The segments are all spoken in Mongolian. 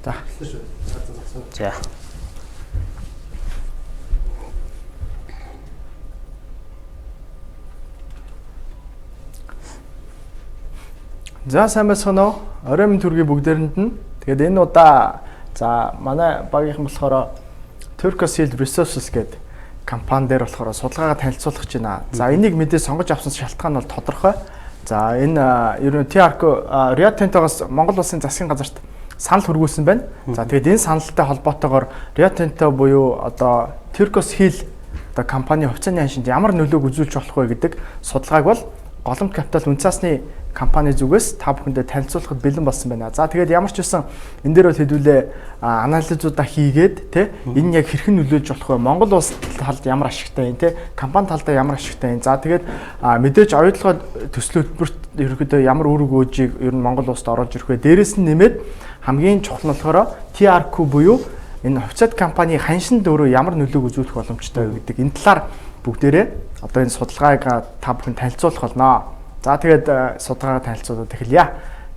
За. За. За сайн байцгаана уу? Орой минь төргийн бүгдээрэнд нь. Тэгээд энэ удаа за манай багийнхан болохоор Turkish Seal Resources гэдэг компани дээр болохоор судалгаагаа танилцуулах гэж байна. За энийг мэдээ сонгож авсан шалтгаан бол тодорхой. За энэ ер нь TRQ Rio Tinto-гоос Монгол улсын засгийн газарт санал хүргүүлсэн байна. За тэгээд энэ саналтай холбоотойгоор Rio Tinto буюу одоо Turkish Seal одоо компани хувьцааны ханшинд ямар нөлөөг үзүүлж болох вэ гэдэг судалгааг бол голомт капитал үнцаасны компани зүгээс та бүхэндээ танилцуулахад бэлэн болсон байна. За тэгээд ямар ч байсан энэ дээр бол хэдүүлээ анализуудаа хийгээд те энэ яг хэрхэн нөлөөлж болох вэ? Монгол улс талд ямар ашигтай юм те компани талдаа ямар ашигтай юм. За тэгээд мэдээж оюутлогоо төсөл хөтөлбөрт ерөнхийдөө ямар үр өгөөжийг ер нь Монгол улсад оруулж ирэх вэ? Дээрээс нь нэмээд хамгийн чухал нь болохоор TRQ буюу энэ хувьцаат компани ханшинд өөрөө ямар нөлөөг үзүүлэх боломжтой вэ гэдэг энэ талаар бүгдээрээ одоо энэ судалгааг та бүхэн танилцуулах болно. За тэгээд судалгаагаа танилцуулаад эхэлье.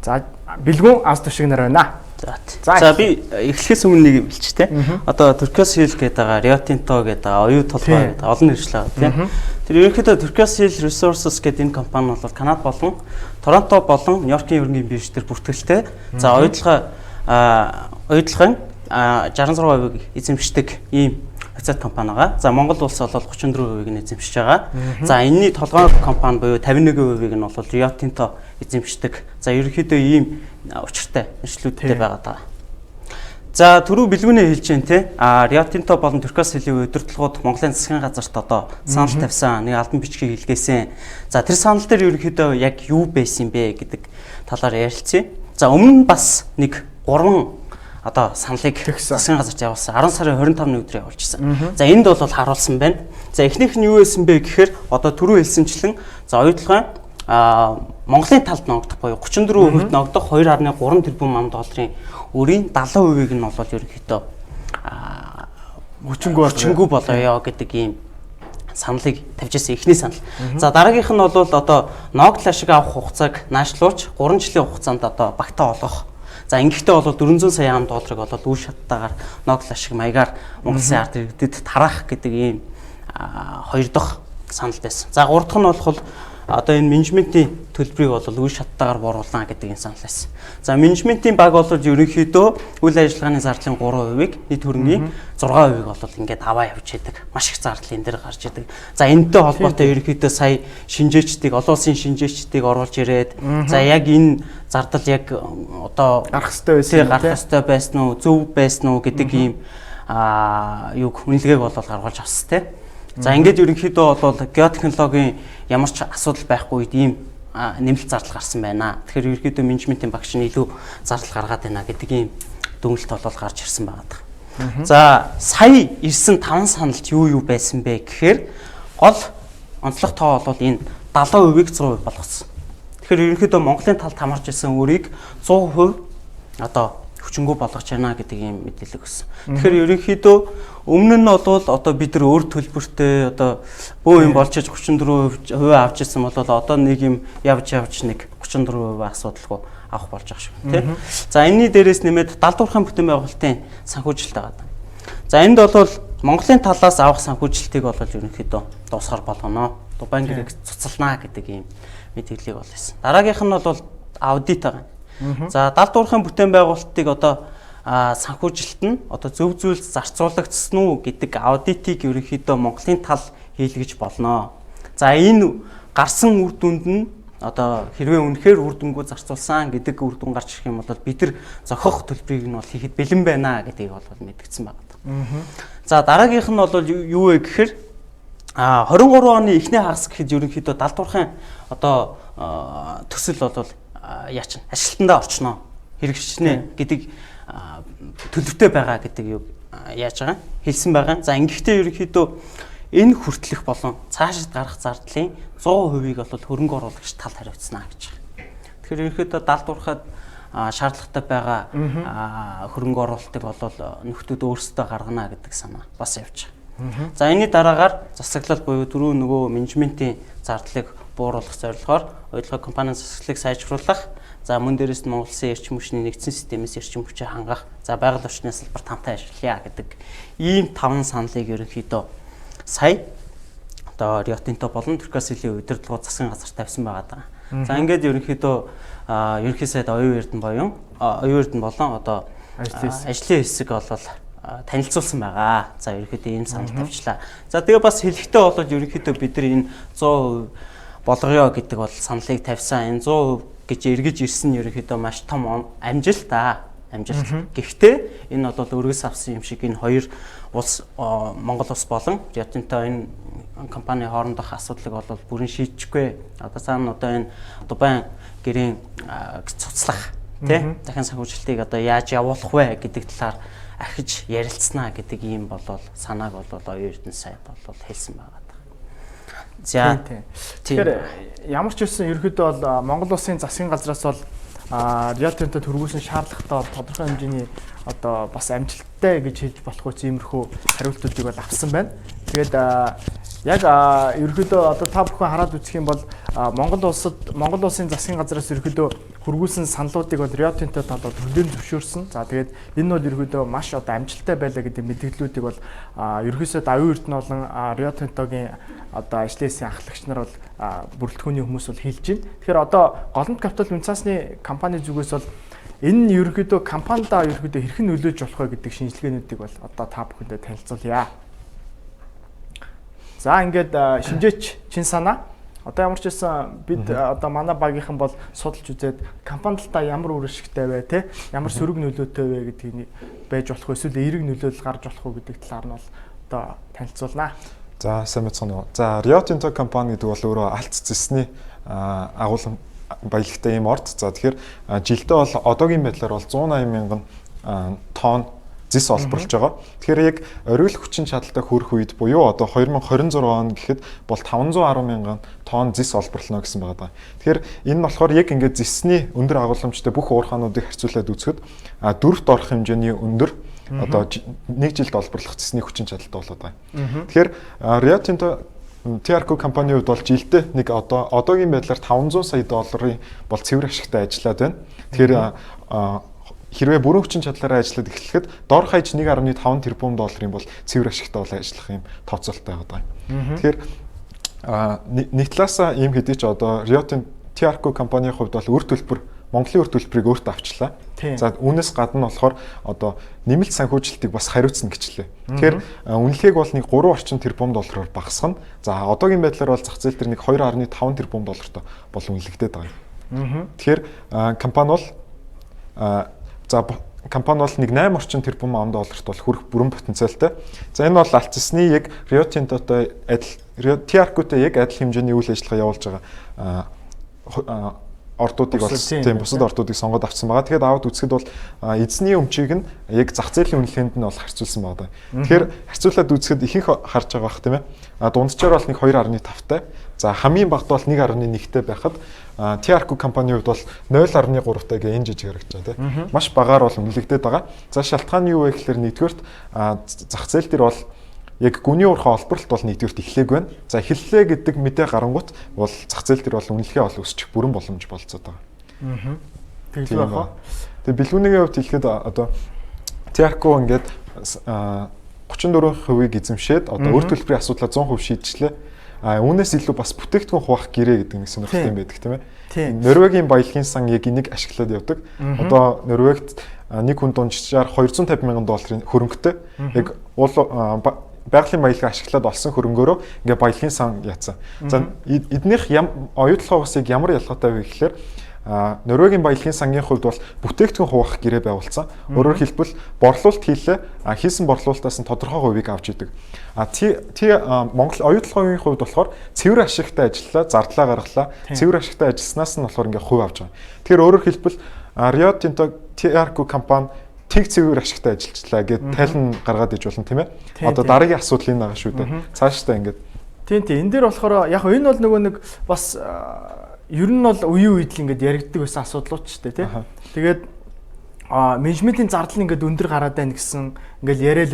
За бэлгүүн аз төшиг нар байна. За би эхлэхээс өмнө нэг хэлчихтэй. Одоо Turkish Seal гэдэг Rio Tinto гэдэг оюу толгой гэдэг олон нэршлээ тийм. Тэр ерөнхийдөө Turkish Seal Resources гэдэг энэ компани бол Канада болон Торонто болон Нью-Йоркийн өргөний бирж дээр бүртгэлтэй. За оюутлогын 66% эзэмшдэг ийм хувьцаат компани байгаа. За Монгол улс бол 34%-ийг нь эзэмшиж байгаа. За энэний толгой компани буюу 51%-ийг нь бол Rio Tinto эзэмшдэг. За ерөнхийдөө ийм учиртай нэршлүүдтэй байгаа даа. За түрүү бэлгүүнээ хэлж जैन те. Rio Tinto болон Turkish Seal-ийн удирдлагууд Монголын засгийн газарт одоо санал тавьсан, нэг албан бичгийг илгээсэн. За тэр санал дээр ерөнхийдөө яг юу байсан бэ гэдэг талаар ярилцъя. За өмнө нь бас нэг 3 одоо саналыг засгийн газарт явуулсан. 10 сарын 25-ны өдөр явуулчихсан. За энд бол харуулсан байна. За эхнийх нь юу байсан бэ гэхээр одоо түрүү хэлсэнчлэн за оюутлогын Монголын талд ногдох буюу 34% ногдох 2.3 тэрбум ам долларын өрийн 70%-ийг нь бол ерөнхийдөө хүчингү болоё гэдэг ийм саналыг тавьж ирсэн эхний санал. За дараагийнх нь бол одоо ногдол ашиг авах хугацааг наашлууч 3 жилийн хугацаанд одоо багтаа олгох. За ингэхдээ бол 400 сая ам долларыг бол үе шаттайгаар ногдол ашиг маягаар Монгол Улсын ард иргэдэд тараах гэдэг ийм 2 дахь санал байсан. За 3 дахь нь бол одоо энэ менежментийн төлбөрийг бол үе шаттайгаар бууруулна гэдэг энэ санал байсан. За менежментийн баг бол ерөнхийдөө үйл ажиллагааны зардлын 3%-ийг нийт хөрөнгийн 6%-ийг бол ингээд аваа явж идэг. Маш их зардал энэ дээр гарч идэг. За энэтэй холбоотой ерөнхийдөө сая шинжээчдийг, олон улсын шинжээчдийг оруулж ирээд за яг энэ зардал яг одоо гарах ёстой байсан уу, зөв байсан уу гэдэг ийм юг үнэлгээг бол гаргуулж авсан те. За ингээд ерөнхийдөө бол геотехнологийн ямар ч асуудал байхгүй үед ийм нэмэлт зардал гарсан байна. Тэгэхээр ерөнхийдөө менежментийн багш нь илүү зардал гаргаад байна гэдэг ийм дүгнэлт бол гарч ирсэн байгаа. За сая ирсэн 5 саналд юу байсан бэ гэхээр гол онцлог тоо бол энэ 70%-ийг 100% болгосон. Тэгэхээр ерөнхийдөө Монголын талд хамарч ирсэн өрийг 100% одоо хүчингү болгож байна гэдэг ийм мэдээлэл өгсөн. Тэгэхээр ерөнхийдөө өмнө нь бол одоо бид нар өөр төлбөртэй одоо бөө юм болж 34% авч ирсэн бол одоо нэг юм явж нэг 34% асуудалгүй авах болж байгаа шүү тийм. За энэний дээрээс нэмээд далдуурхайн бүтээн байгуулалтын санхүүжилт байгаа. За энд бол Монголын талаас авах санхүүжилтийг бол ерөнхийдөө дуусгар болгоно. Дубайн гэрээг цуцалнаа гэдэг ийм мэдээллийг болсон. Дараагийнх нь бол аудит байгаа. За далдуурхайн бүтээн байгуулалтыг одоо санхүүжилт нь одоо зөв зүйлс зарцуулагдсан уу гэдэг аудитыг ерөнхийдөө Монголын тал хийлгэж болно. За энэ гарсан үр дүнд нь одоо хэрвээ үнэхээр үр дүнгүй зарцуулсан гэдэг үр дүн гарч ирэх юм бол бид нар зохих төлбөрийг нь бол хийхэд бэлэн байна гэдгийг бол мэдгдсэн байна. За дараагийнх нь бол юу вэ гэхээр 23 оны эхний хагас гэхэд ерөнхийдөө далдуурхайн одоо төсөл бол яач ажилтнаа орчноо хэрэгжчихнэ гэдэг төлөвтэй байгаа гэдэг юу яаж байгаа хэлсэн байгаа. За ингэхдээ ерөнхийдөө энэ хүртэлх болон цаашид гарах зардлын 100%-ийг бол хөрөнгө оруулагч талд хариуцна гэж байгаа. Тэгэхээр ерөнхийдөө далдуурхад шаардлагатай байгаа хөрөнгө оруулалтыг бол нөхдүүд өөрсдөө гаргана гэдэг санаа бас явж байгаа. За энэний дараагаар засаглал буюу дөрөв нөгөө менежментийн зардлыг бууруулах зорилгоор оюутлогын компанийн засаглалыг сайжруулах, За мөн дээрээс нь Монгол Улсын эрчим хүчний нэгдсэн системээс эрчим хүчээ хангах, за байгаль орчны салбарт хамтаа ажиллая гэдэг ийм 5 саналыг ерөнхийдөө сая одоо Rio Tinto болон Turquoise-ийн удирдлагууд засгийн газар тавьсан байгаа даа. За ингээд ерөнхийдөө ерөнхий сайд оюун эрдэнэ болон одоо ажлын хэсэг болол танилцуулсан байгаа. За ерөнхийдөө ийм санал тавьчлаа. За тэгээ бас хэлэхдээ бол ерөнхийдөө бид нар энэ 100% болгоё гэдэг бол саналыг тавьсан. Энэ 100% гэж эргэж ирсэн ерөнхийдөө маш том амжилт. Гэхдээ энэ бол өргөс авсан юм шиг энэ хоёр улс Монгол улс болон Rio Tinto энэ компани хоорондох асуудлыг бол бүрэн шийдэхгүй. Одоо цаана одоо энэ Дубайн гэрийн цуцлах тий дахин санхүүжилтийг одоо яаж явуулах вэ гэдэг талаар ахиж ярилцсанаа гэдэг ийм болол санааг бол оюун эрдэнэ сайд бол хэлсэн байгаа. За тэгэхээр ямар ч үсэн ерөөдөө бол Монгол улсын засгийн газраас бол Rio Tinto төргүүлсэн шаардлагатай тодорхой хэмжээний одоо бас амжилттай гэж хэлж болох үс иймэрхүү хариултуудыг бол авсан байна. Тэгээд яг ерөөдөө одоо та бүхэн хараад үзэх юм бол Монгол улсын засгийн газраас ерөөдөө хөргүүлсэн саналуудыг бол Rio Tinto талууд хүлээн зөвшөөрсөн. За тэгээд энэ бол ерөөдөө маш одоо амжилттай байлаа гэдэг мэдээллүүдийг бол ерөөсөө оюун эрдэнэ болон Rio Tinto-гийн одоо ажлын хэсгийн ахлагч нар бол бүрэлдэхүүний хүмүүс бол хэлж байна. Тэгэхээр одоо голомт капитал үн цаасны компани зүгээс бол энэ ерөөдөө компанидаа ерөөдөө хэрхэн нөлөөж болох вэ гэдэг шинжилгээнүүдийг бол одоо та бүхэндээ танилцуулъя. За ингээд шинжээч чин санаа. Одоо ямар ч байсан бид одоо манай багийнхан бол судалж үзээд компанидаа ямар үр ашигтай вэ те ямар сөрөг нөлөөтэй вэ гэдгийг байж болох эсвэл эерэг нөлөөлөл гарч болох уу гэдэг талаар нь бол одоо танилцуулнаа. За сайн мэдсэн үү. За Rio Tinto компани гэдэг бол өөрөө алц зэсний агуулгын баялагтай юм орд. За тэгэхээр жилдээ бол одоогийн байдлаар бол 180 мянган тонн зис олборлож байгаа. Тэгэхээр яг оргил хүчин чадалтай хүрэх үед буюу одоо 2026 он гэхэд бол 510 мянган тонн зис олборлоно гэсэн байгаа даа. Тэгэхээр энэ нь болохоор яг ингээд зисний өндөр агуулгамжтай бүх уурхаануудыг харьцуулаад үзэхэд дөрөвт орох хэмжээний өндөр одоо нэг жилд олборлох зисний хүчин чадалтай болоод байгаа. Тэгэхээр Rio Tinto TRQ компанийн хувьд бол жилдээ нэг одоогийн байдлаар 500 сая долларын бол цэвэр ашигтай ажиллаад байна. Тэгэхээр хэрвээ бүрэн хүчин чадлаараа ажиллаад эхлэхэд дор хаяж 1.5 тэрбум долларын бол цэвэр ашигтай бол ажиллах юм тооцоололтой байгаа. Тэгэхээр нэг талаасаа ийм хэдий ч одоо Rio Tinto TRQ компанийн хувьд бол үр төлбөр Монголын үр төлбөрийг өөртөө авчлаа. За үүнээс гадна болохоор одоо нэмэлт санхүүжилтийг бас хариуцна гэжлээ. Тэгэхээр үнэлгээг бол нэг 3 орчим тэрбум доллараар багасгана. За одоогийн байдлаар бол зах зээл дээр нэг 2.5 тэрбум доллартай бол үнэлэгдээд байгаа. Тэгэхээр компани бол нэг 8 орчим тэрбум долларт бол хүрэх бүрэн потенциалтай. За энэ бол алцсны яг Rio Tinto-той TRQ-тэй яг адил хэмжээний үйл ажиллагаа явуулж байгаа ордуудыг бол тийм бусад ордуудыг сонгоод авсан байгаа. Тэгэхээр аваад үзэхэд бол эзний өмчийг нь яг зах зээлийн үнэлгээнд нь бол харьцуулсан байгаа. Тэгэхээр харьцуулаад үзэхэд ихэнх харж байгаа бах тийм ээ. Дунджаар бол нэг 2.5-тай. За хамгийн багт бол 1.1-тэй байхад TRQ компанийн хувьд бол 0.3-тай гэх энэ жижиг харагдаж байгаа тийм. Маш багаар бол үнэлэгдээд байгаа. За шалтгаан нь юу вэ гэхээр нэгдүгээрт зах зээл дээр бол яг гүний уурхай олборлолт бол нэгдүгээрт эхлээг байна. За эхэллээ гэдэг мэдээ гарангуут бол зах зээл дээр бол үнэлгээ ол өсчих бүрэн боломж болцоод байгаа. Тэгэлгүй байна. Тэгээ бэлгүүнийгийн хувьд хэлэхэд одоо TRQ ингээд 34%-ийг эзэмшээд одоо үр төлбөрийн асуудлаа 100% шийдчихлээ. Үүнээс илүү бас бүтээгдэхүүн хуваах гэрээ гэдэг нэг сонирхолтой юм байдаг тийм ээ. Норвегийн баялагын сан яг энийг ашиглаад явдаг. Одоо Норвегт нэг хүн дунджаар 250 мянган долларын хөрөнгөтэй яг байгалийн баялагаа ашиглаад олсон хөрөнгөөрөө ингээ баялагын сан яатсан. За эднийх оюутлогын усыг ямар ялгаатай вэ гэхээр Норвегийн баялагын сангийн хувьд бол бүтээгдэхүүн хуваах гэрээ байгуулсан. Өөрөөр хэлбэл борлуулалт хийлээ. Хийсэн борлуулалтаас нь тодорхой хувийг авч идэг. Монгол оюутлогын хувьд болохоор цэвэр ашигтай ажиллаа, зардлаа гаргалаа. Цэвэр ашигтай ажилласнаас нь болохоор ингээ хувь авч байгаа. Тэгэхээр өөрөөр хэлбэл Rio Tinto TRQ компани тэг цэвэр ашигтай ажиллажлаа гэд тайлан гаргаад иж болно тийм ээ. Одоо дараагийн асуудал энэ байгаа шүү дээ. Цаашдаа ингээд. Тийм. Энэ дээр болохоор яг энэ бол нөгөө нэг бас ер нь бол үеийн үед л ингээд яригддаг байсан асуудлууд ч тийм. Тэгээд менежментийн зардал ингээд өндөр гараад байна гэсэн ингээд яриад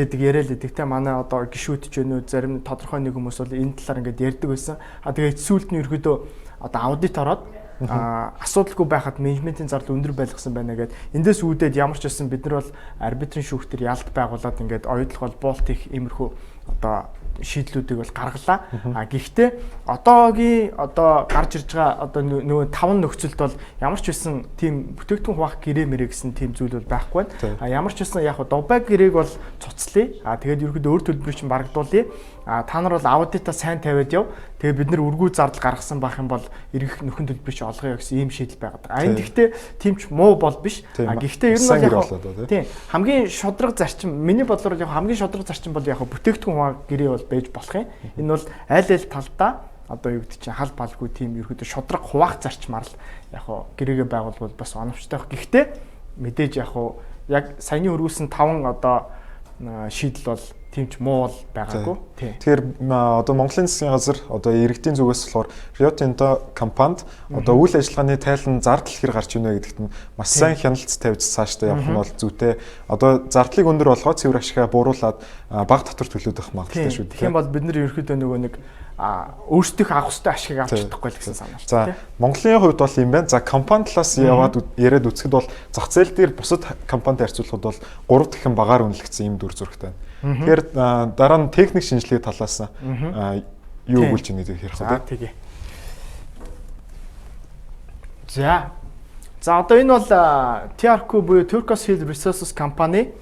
байдаг тийм. Манай одоо гишүүд ч өнөө зарим тодорхой нэг хүмүүс бол энэ талаар ингээд ярьдаг байсан. Тэгээд сүүлд нь ерөөдөө одоо аудит ороод асуудалгүй байхад менежментийн зардал өндөр байлгасан байна гэдэг. Эндээс үүдээд ямар ч байсан бид нар бол арбитрийн шүүхтэр ялт байгуулад ингээд оюутлах бол болт их иймэрхүү одоо шийдлүүдийг бол гаргалаа. Гэхдээ одоогийн гарч ирж байгаа одоо нөгөө 5 нөхцөлд бол ямар ч байсан тийм бүтээгдэхүүн хуваах гэрээ мэрэ гэсэн тийм зүйл бол байхгүй байна. Ямар ч байсан яг дубайг гэрээг бол цуцлаа. Тэгээд ерөөдөө өөр төлбөрийг чинь барагдуулъя. Та нар бол аудитаа сайн тавиад яв. Тэгээд бид нар үргүү зардал гаргасан байх юм бол ирэх нөхөн төлбөрийг чинь олгоё гэсэн ийм шийдэл байгаад байгаа. Энэ гэхдээ тийм ч муу бол биш. Гэхдээ ер нь бол яг тийм хамгийн шудраг зарчим миний бодлоор яг хамгийн шудраг зарчим бол яг бүтээгдэхүүн хуваах гэрээ бол байж болох юм. Энэ бол аль талдаа одоо юу гэдэг чинь хал балгүй тийм ерөөдөө шудраг хуваах зарчмаар л яг гэрээгээ байгуулбал бас оновчтой байх. Гэхдээ мэдээж яг саяны өргүүлсэн 5 одоо шийдэл бол тийм ч муу бол байгаагүй. Тэгэхээр одоо Монголын засгийн газар одоо иргэдийн зүгээс болохоор Rio Tinto компанид одоо үйл ажиллагааны тайлан зардал хэр гарч ийнэ гэдэгт нь маш сайн хяналт тавьж цаашдаа явах нь бол зүйтэй. Одоо зардлыг өндөр болгоод цэвэр ашигаа бууруулад баг татвар төлөөдөх магадлалтай шүү дээ. Тийм бол бид нар ерөөхдөө нөгөө нэг өөрсдийнх авах ёстой ашиг авч чадахгүй л гэсэн санаа шүү. За Монголын хувьд бол юм байна. За компани талаас яваад яриад үзэхэд бол зах зээл дээр бусад компанитай харьцуулахад бол 3 дахин багаар үнэлэгдсэн юм дүр зурагтай. Тэгэхээр дараа нь техник шинжилгээ талаас юу өгүүлж ийнэ гэдэг хэрэг үү? Тэгээ. За одоо энэ бол TRQ буюу Turquoise Hill Resources компани.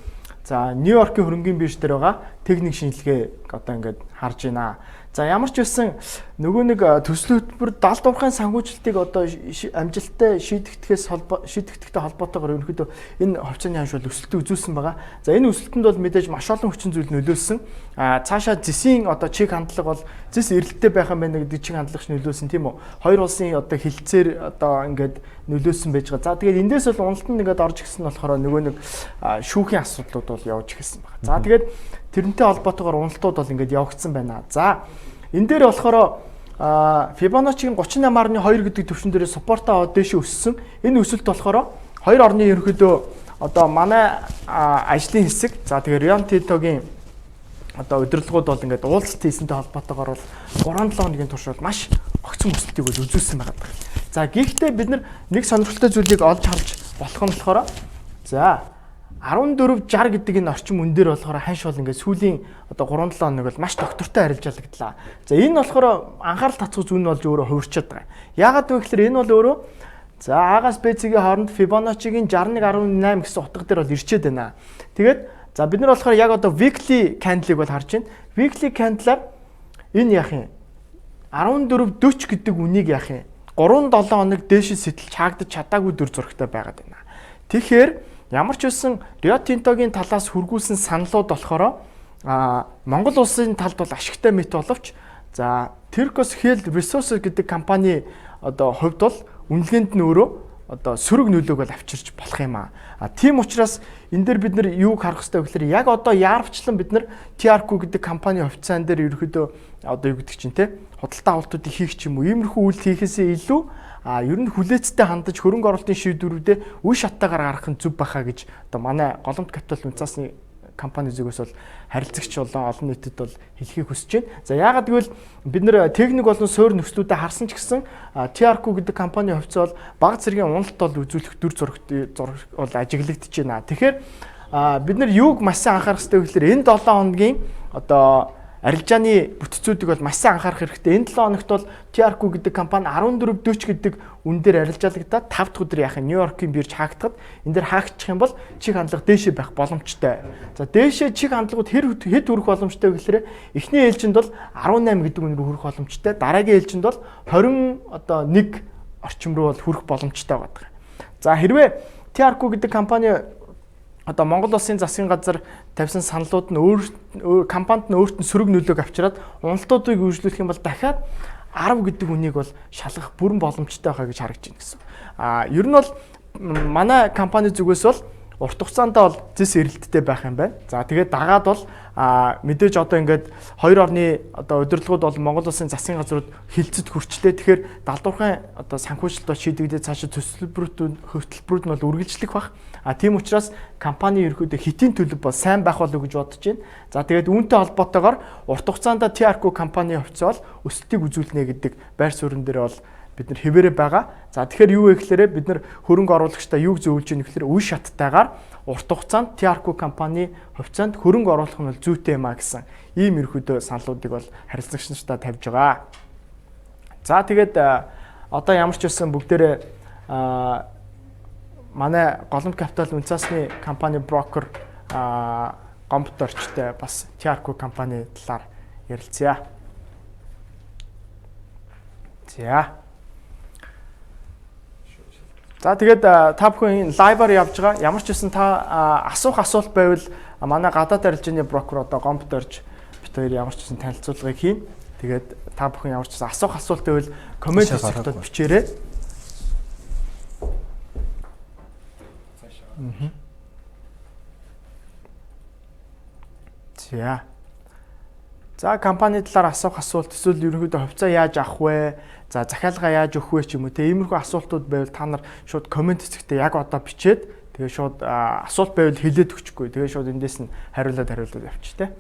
За Нью-Йоркийн хөрөнгийн бирж дээр байгаа техник шинжилгээ одоо ингээд харж байна. За ямар ч байсан нөгөө нэг төсөл хөтөлбөр 70 дуурхайн санхүүжилтийг одоо амжилттай шийдэгдэхтэй холбоотойгоор ерөнхийдөө энэ хувьцааны ханш бол өсөлтөд үзүүлсэн байгаа. За энэ өсөлтөнд бол мэдээж маш олон хүчин зүйл нөлөөлсөн. Цаашаа зэсийн одоо чиг хандлага бол зэс эрэлттэй байх юм байна гэдэг чиг хандлагч нөлөөлсөн тийм үү? Хоёр улсын одоо хилцээр одоо ингээд нөлөөсөн байж байгаа. За тэгээд эндээс бол уналтанд ингээд орж ирсэн болохоор нөгөө нэг шүүхийн асуудлууд бол явж ирсэн байна. За тэгээд тэрнтэй холбоотойгоор уналтууд бол ингээд явагдсан байна. За энэ дээр болохоор Fibonacci-гийн 38.2 гэдэг төвшин дээр суппорт аваад дэше өссөн. Энэ өсөлт болохоор 2 орны ерөнхийдөө одоо манай ажлын хэсэг. За тэгээ Rio Tinto-гийн одоо удирдлагууд бол ингээд уулзалт хийсэнтэй холбоотойгоор бол 3-7 хоногийн турш бол маш огцон өсөлтийг бол үзүүлсэн байгаа. За гэхдээ бид нэг сонирхолтой зүйлийг олж харж болох нь болохоор за 1460 гэдэг энэ орчим үн дээр болохоор ханш бол ингээд сүүлийн одоо 3-7 хоног бол маш доктортой арилжаалагдлаа. За энэ болохоор анхаарал татах зүүн нь болж өөрөө хувирчаад байгаа. Яагаад вэ гэхээр энэ бол өөрөө за А-гаас Б-ийн хооронд Fibonacci-гийн 61.18 гэсэн утга дээр бол ирчээд байна. Тэгээд за бид нар болохоор яг одоо weekly candle-ыг бол харж байна. Weekly candle-аар энэ яах юм? 1440 гэдэг үнийг яах юм? 3-7 хоног дээш сэтэлж хаагдаж чадаагүй дүр зурагтай байгаад байна. Тэгэхээр ямар ч үсэн Rio Tinto-гийн талаас хүргүүлсэн саналууд болохоор Монгол улсын талд бол ашигтай мэт боловч за Turquoise Hill Resources гэдэг компани одоо хувьд бол үнэлгээнд нь өөрөө одоо сөрөг нөлөөг бол авчирч болох юм аа. Тийм учраас энэ дээр бид нар юуг харах хэрэгтэй вэ гэхээр яг одоо яарвчлан бид нар TRQ гэдэг компани хувьцаан дээр ерөөдөө одоо юу гэдэг чинь те худалдаа авалтуудыг хийх ч юм уу иймэрхүү үйлдэл хийхээсээ илүү ер нь хүлээцтэй хандаж хөрөнгө оруулалтын шийдвэрүүдэд үе шатаагаар гаргах нь зөв баха гэж одоо манай голомт капитал үнцаасны компани зүгээс бол харилцагч болон олон нийтэд бол хэлхийг хүсэж байна. За яагаад гэвэл бид нэр техник болон суурь нөхцлүүдэд харсан ч гэсэн TRQ гэдэг компани хувьцаа бол бага зэргийн уналт бол үзүүлэх дүр зураг бол ажиглагдаж байна. Тэгэхээр бид нар юуг маш сайн анхаарах хэрэгтэй вэ гэхээр энэ 7 хоногийн одоо арилжааны бүтцүүдийг бол маш сайн анхаарах хэрэгтэй. Энэ 7 хоногт бол TRQ гэдэг компани 1440 гэдэг үн дээр арилжаалагдаад 5 дахь өдөр яах юм Нью-Йоркийн бирж хаагдахад энэ дээр хаагчих юм бол чиг хандлага дээшээ байх боломжтой. За дээшээ чиг хандлагууд хэд хүрэх боломжтой вэ гэхээр эхний ээлжинд бол 18 гэдэг үнээр хүрэх боломжтой. Дараагийн ээлжинд бол 21 орчим руу бол хүрэх боломжтой байдаг. За хэрвээ TRQ гэдэг компани одоо Монгол улсын засгийн газар тавьсан саналууд нь компанид нь өөрт нь сөрөг нөлөөг авчираад уналтуудыг үргэлжлүүлэх юм бол дахиад 10 гэдэг үнийг бол шалгах бүрэн боломжтой байхаа гэж харагдаж байна гэсэн. Ер нь бол манай компани зүгээс бол урт хугацаанд бол зэс эрэлттэй байх юм байна. За тэгээд дагаад бол мэдээж одоо ингээд хоёр орны одоо удирдлагууд бол Монгол улсын засгийн газрууд хилцэд хүрчлээ. Тэгэхээр далдуурхайн одоо санхүүжилтөд шийдэгдээд цаашаа хөтөлбөрүүд нь бол үргэлжлэх бах. Тийм учраас компани ерөөдөө хэтийн төлөв бол сайн байх болов гэж бодож байна. За тэгээд үүнтэй холбоотойгоор урт хугацаанд TRQ компани хувьцаа бол өсөлтийг үзүүлнэ гэдэг байр суурин дээр бол бид нар хэвээрээ байгаа. За тэгэхээр юу вэ гэхээр бид нар хөрөнгө оруулагчдаа юу зөвлөж ийм гэхээр үе шаттайгаар урт хугацаанд TRQ компани хувьцаанд хөрөнгө оруулах нь бол зүйтэй юм а гэсэн ийм ерөөдөө саналуудыг бол харилцагч нартаа тавьж байгаа. За тэгээд одоо ямар ч байсан бүгдээрээ манай голомт капитал үнцаасны компани брокер гомдорчтой бас TRQ компани талаар ярилцъя. За тэгээд та бүхэн лайваар явж байгаа. Ямар ч байсан та асуух асуулт байвал манай гадаад арилжааны брокер одоо гомбот орж бит хоёр ямар ч байсан танилцуулгыг хийн. Тэгээд та бүхэн ямар ч байсан асуух асуулт байвал коммент хэсэгт бичээрэй. За компани талаар асуух асуулт эсвэл ерөнхийдөө хувьцаа яаж авах вэ? За захиалга яаж өгөх вэ ч юм уу те иймэрхүү асуултууд байвал та нар шууд коммент хэсэгтээ яг одоо бичээд тэгээ шууд асуулт байвал хэлээд өгчихгүй. Тэгээ шууд эндээс нь хариулаад явчих те.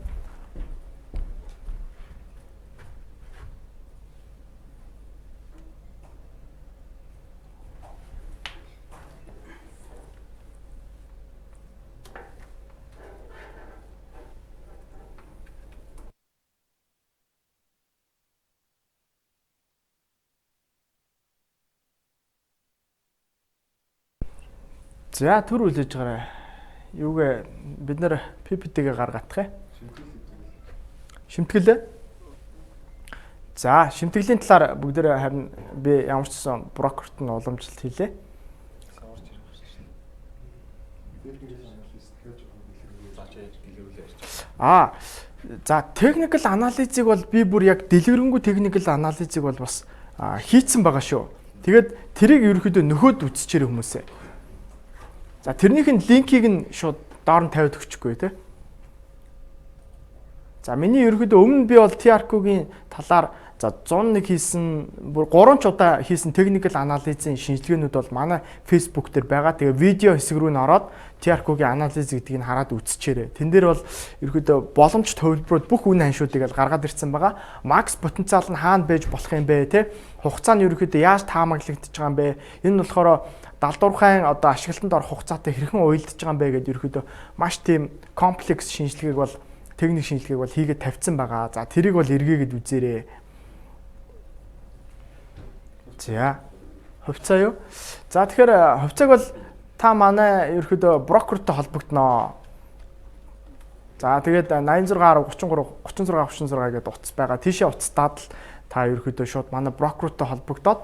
За төр үлээж гараа. Юугээ бид нэр PPT-гээ гаргатах ээ. Шимтгэлээ. За шимтгэлийн талаар бүгдээ харин би ямар ч гэсэн брокерт нь уламжлалт хийлээ. За technical analysis-ыг бол би бүр яг дэлгэрэнгүй technical analysis-ыг бол бас хийцэн байгаа шүү. Тэгээд тэрийг ерөөхдөө нөхөд үзчихээр хүмүүсээ. За тэрнийх нь линкийг нь шууд доор нь тавиад өгчихгүй тий. За миний ерөөдөө өмнө би бол TRQ-гийн талаар за 101 хийсэн бүр 3 ч удаа хийсэн technical analysis-ийн шинжилгээнүүд бол манай Facebook дээр байгаа. Тэгээ видео хэсэг рүү н ороод TRQ-гийн анализ гэдгийг нь хараад үзчихээрэй. Тэн дээр бол ерөөдөө боломж төвлөрөөд бүх үн ханшуудыг гаргаад ирсэн байгаа. Макс потенциал нь хаана байж болох юм бэ тий. Хугацаа нь ерөөдөө яаж таамаглагдаж байгаа юм бэ? Энэ нь болохоор далдуурхайн одоо ашиглалтанд орох хугацаатай хэрхэн уялдаж байгаа юм бэ гэдээ ерөөдөө маш тийм комплекс шинжилгээг бол техник шинжилгээг бол хийгээд тавьсан байгаа. За тэрийг бол эргээгээд үзээрэй. За хувьцаа юу? За тэгэхээр хувьцааг бол та манай ерөөдөө брокертой холбогдноо. За тэгээд 86 10 33 36 гэдэг утас байгаа. Тийшээ утастаад л та ерөөдөө шууд манай брокертой холбогдоод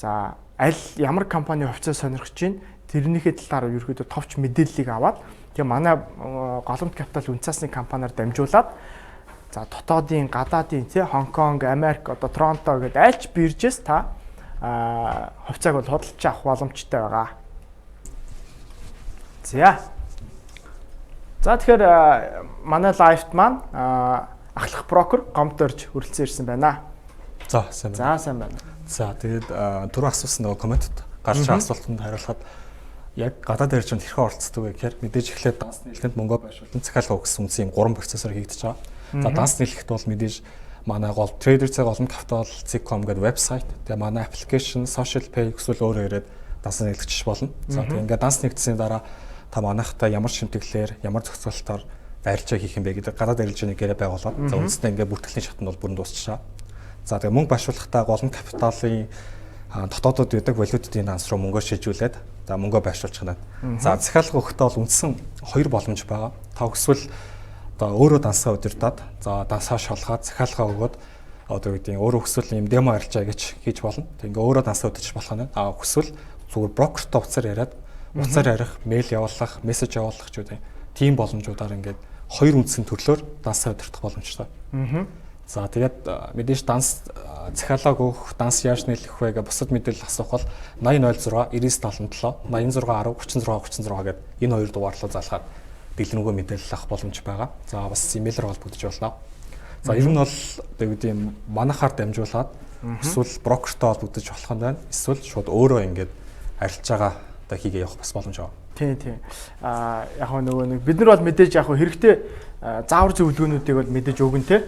за аль ямар компани хувьцаа сонирхож байна тэрнийхээ талаар ерөөдөө товч мэдээллийг аваад тэгээ манай голомт капитал үнцаасны компаниар дамжуулаад за дотоодын гадаадын тий Хонконг, Америк одоо Торонто гэдэг альч биржээс та хувьцааг бол худалдаж авах боломжтой байгаа. За тэгэхээр манай лайфт маань ахлах брокер гомдорж хүрэлцэн ирсэн байна. За сайн байна. За тэгээд түрүү асуусан нөгөө комментэд гарч байгаа асуултанд хариулахад яг гадаад арилжаанд хэрхэн оролцдог вэ гэхээр мэдээж эхлээд дансны хэлтэнд мөнгө байршуулсан захиалга өгсөн үндсийн 3 процессор хийгдэж байгаа. За дансны хэлхт бол мэдээж манай гол trader цаг олон capital.com гэдэг вебсайт. Тэгээ манай application, social pay эсвэл өөрөөр яриад дансны хэлэгч болно. За тэгээ ингээд данс нэгдсэний дараа та манайхтай ямар шимтгэлээр, ямар зохицуулалтаар арилжаа хийх юм бэ гэдэг гадаад арилжааны гэрээ байгуулад за үндсэндээ ингээд бүртгэлийн шатнд бол бүрэн дуусчихаа. За тэгээ мөнгө байршуулахдаа голомт капиталын дотоодод байдаг валютын данс руу мөнгөө шийдвүүлээд за мөнгөө байршуулчих надад. За захиалга өгөхдөө бол үндсэн 2 боломж байгаа. Та өсвөл одоо өөрөө дансаа удирдаад за дансаа шалгаад захиалгаа өгөөд одоо гэдэг нь өөрөө өсвөл юм демо арилжаа гэж хийж болно. Тэг ингээ өөрөө дансаа удирдах болох нь өсвөл зүгээр брокертой уцаар яриад уцаар ярих, мэйл явуулах, мессеж явуулах ч үгүй тийм боломжуудаар ингээд 2 үндсэн төрлөөр дансаа удирдах боломжтой. За тэгээд мэдээж данс захиалгааг өгөх, данс яаж нийлэх вэ гэж бусад мэдээлэл асуух бол 8006 9977 8610 36 36 гэдэг энэ 2 дугаар руу залгаад дэлгэрэнгүй мэдээлэл авах боломж байгаа. За бас имэйлээр холбогдож болно. За ер нь бол тэгээд юм манахаар дамжуулаад эсвэл брокертой холбогдож болох юм байна. Эсвэл шууд өөрөө ингээд арилж байгаа одоо хийгээ явах бас боломж байгаа. Тийм. Яг нөгөө нэг бид нар бол мэдээж яг хэрэгтэй заавар зөвлөгөөнүүдийг бол мэдээж өгөн те.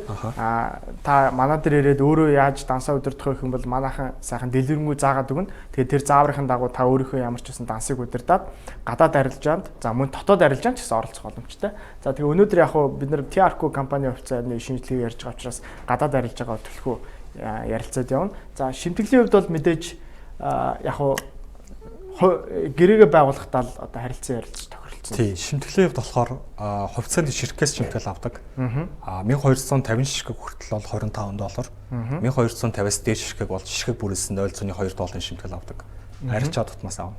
Та манай дээр ирээд өөрөө яаж дансаа удирдах вэ гэх юм бол манайхан сайхан дэлгэрэнгүй заагаад өгнө. Тэгээд тэр зааврын дагуу та өөрийнхөө ямар ч байсан дансыг удирдаад гадаад арилжаанд за мөн дотоод арилжаанд ч гэсэн оролцох боломжтой. За тэгээд өнөөдөр яг бид нар TRQ компани хувьцааны шинжилгээ ярьж байгаа учраас гадаад арилжаагаа төлөхөө ярилцаад явна. За шимтгэлийн хувьд бол мэдээж яг гэрээгээ байгуулахдаа л одоо харилцан ярилцж тохиролцсон. Тийм, шимтгэлийн хувьд болохоор хувьцааны ширхгээс шимтгэл авдаг. 1250 ширхэг хүртэл бол $25. 1250-аас дээш ширхэг бол ширхэг бүрээс $0.2 шимтгэл авдаг. Арилжаа тутмаас авна.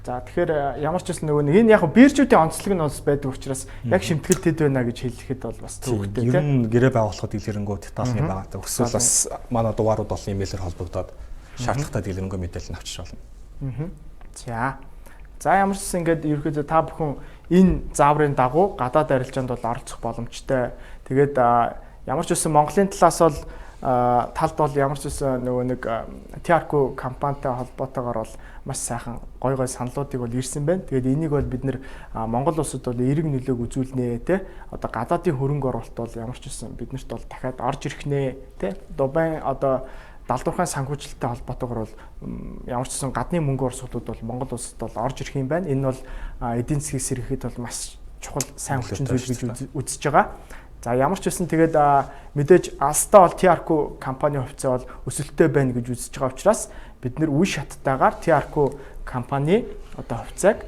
За тэгэхээр ямар ч байсан нөгөө нэг энэ яг биржүүдийн онцлог нь бас байдаг учраас яг шимтгэл тэд байна гэж хэлэхэд бол бас төвөгтэй тийм. Ер нь гэрээ байгуулахад дэлгэрэнгүү детальны байгаатай. Өсвөл бас манай дугаарууд бол имэйлээр холбогдоод шаардлагатай дэлгэрэнгүй мэдээлэл нь авчиж болно. За ямар ч гэсэн ингээд ерөөхдөө та бүхэн энэ зааврын дагуу гадаад арилжаанд бол оролцох боломжтой. Тэгээд ямар ч байсан Монголын талаас бол талд бол ямар ч байсан нөгөө нэг TRQ компанитай холбоотойгоор бол маш сайхан гой саналуудыг бол ирсэн байна. Тэгээд энийг бол бид нэр Монгол улсад бол эерэг нөлөөг үзүүлнэ те. Одоо гадаадын хөрөнгө оруулалт бол ямар ч байсан биднэрт бол дахиад орж ирэх нэ те. Дубайн одоо далдуурхайн санхүүжилттэй холбоотойгоор бол ямар ч гэсэн гадны мөнгө оруулалтууд бол Монгол улсад бол орж ирэх юм байна. Энэ бол эдийн засгийг сэргээхэд бол маш чухал сайн хүчин зүйл гэж үзэж байгаа. За ямар ч байсан тэгээд мэдээж Alsta бол TRQ компани хувьцаа бол өсөлттэй байна гэж үзэж байгаа учраас бид нэр үе шаттайгаар TRQ компани одоо хувьцааг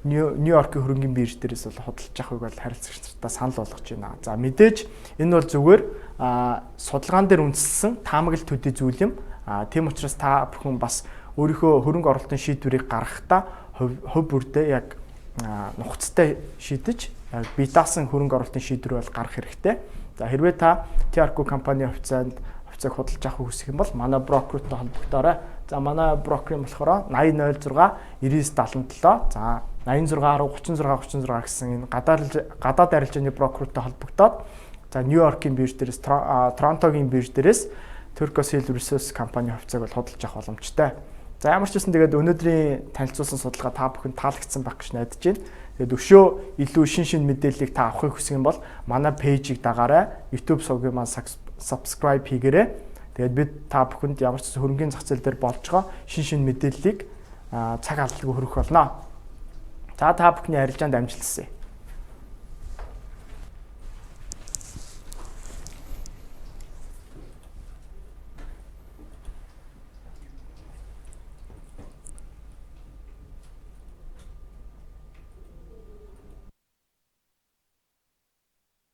Нью-Йоркийн хөрөнгөний бирж дээрээс бол худалдаж авахыг бол харилцагчдаа санал болгож байна. За мэдээж энэ бол зүгээр судалгаан дээр үндэслэн таамаглалт төдий зүйл юм. Тийм учраас та бүхэн бас өөрийнхөө хөрөнгө оруулалтын шийдвэрийг гаргахдаа хувь бүрдээ яг нухацтай шийдэж бие даасан хөрөнгө оруулалтын шийдвэр бол гаргах хэрэгтэй. За хэрвээ та TRQ компани хувьцааг худалдаж авах хүсэх юм бол манай брокертэй холбогдоорой. За манай брокерийн болохоор 8006 9977 за 86 10 36 гэсэн энэ гадаад арилжааны брокертэй холбогдоод за Нью-Йоркийн бирж дээрээс Торонтогийн бирж дээрээс Turquoise Hill Resources компани хувьцааг бол худалдаж авах боломжтой. За ямар ч байсан тэгээд өнөөдрийн танилцуулсан судалгаа та бүхэн таалагдсан байх гэж найдаж байна. Тэгээд өшөө илүү шин мэдээллийг та авахыг хүсэх юм бол манай пэйжийг дагаарай. YouTube сувгийн маань subscribe хийгээрэй. Тэгээд бид та бүхэнд ямар ч хөрөнгөний зах зээл дээр болж байгаа шин мэдээллийг цаг алдалгүй хүргэх болно. За та бүхний арилжаанд амжилт хүсье.